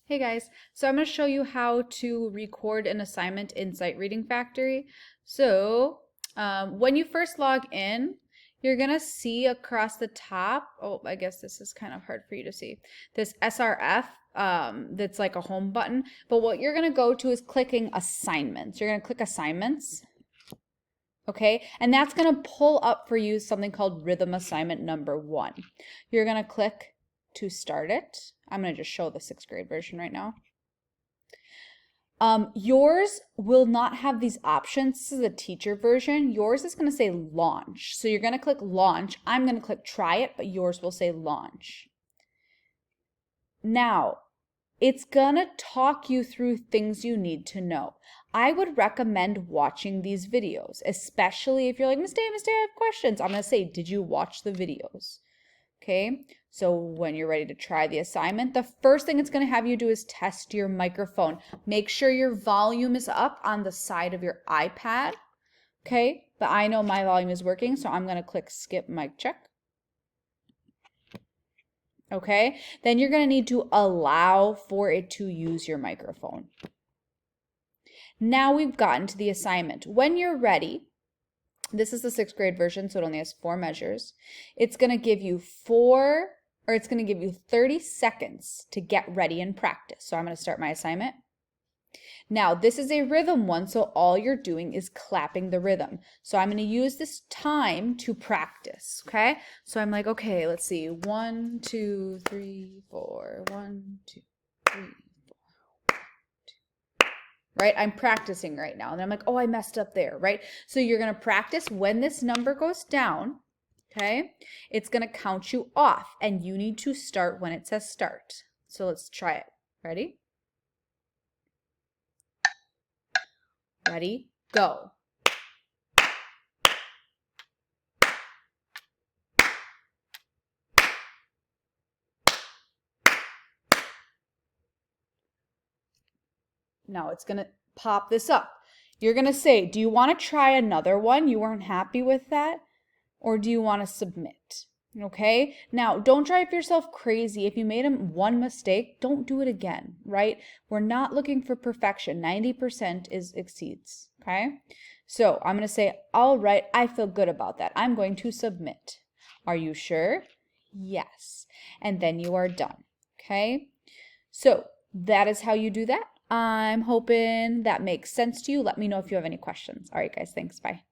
Hey guys, so I'm going to show you how to record an assignment in Sight Reading Factory. So when you first log in, you're going to see across the top, oh, I guess this is kind of hard for you to see, this SRF that's like a home button. But what you're going to go to is clicking assignments. You're going to click assignments. Okay, and that's going to pull up for you something called rhythm assignment number 1. You're going to click to start it. I'm going to just show the 6th grade version right now. Yours will not have these options. This is the teacher version. Yours is going to say launch. So you're going to click launch. I'm going to click try it, but yours will say launch. Now, it's going to talk you through things you need to know. I would recommend watching these videos, especially if you're like, Miss Day, I have questions. I'm going to say, did you watch the videos? Okay, so when you're ready to try the assignment, the first thing it's going to have you do is test your microphone. Make sure your volume is up on the side of your iPad. Okay, but I know my volume is working, so I'm going to click skip mic check. Okay, then you're going to need to allow for it to use your microphone. Now we've gotten to the assignment. When you're ready, this is the 6th grade version, so it only has 4 measures. It's going to give you 30 seconds to get ready and practice. So I'm going to start my assignment. Now, this is a rhythm one, so all you're doing is clapping the rhythm. So I'm going to use this time to practice, okay? So I'm like, okay, let's see. 1, 2, 3, 4. 1, 2, 3, 4. Right? I'm practicing right now. And I'm like, oh, I messed up there, right? So you're going to practice when this number goes down, okay? It's going to count you off, and you need to start when it says start. So let's try it. Ready? Ready? Go. Now it's going to pop this up. You're going to say, do you want to try another one? You weren't happy with that? Or do you want to submit? Okay, now don't drive yourself crazy. If you made one mistake, don't do it again, right? We're not looking for perfection. 90% exceeds, okay? So I'm going to say, all right, I feel good about that. I'm going to submit. Are you sure? Yes. And then you are done, okay? So that is how you do that. I'm hoping that makes sense to you. Let me know if you have any questions. All right, guys, thanks. Bye.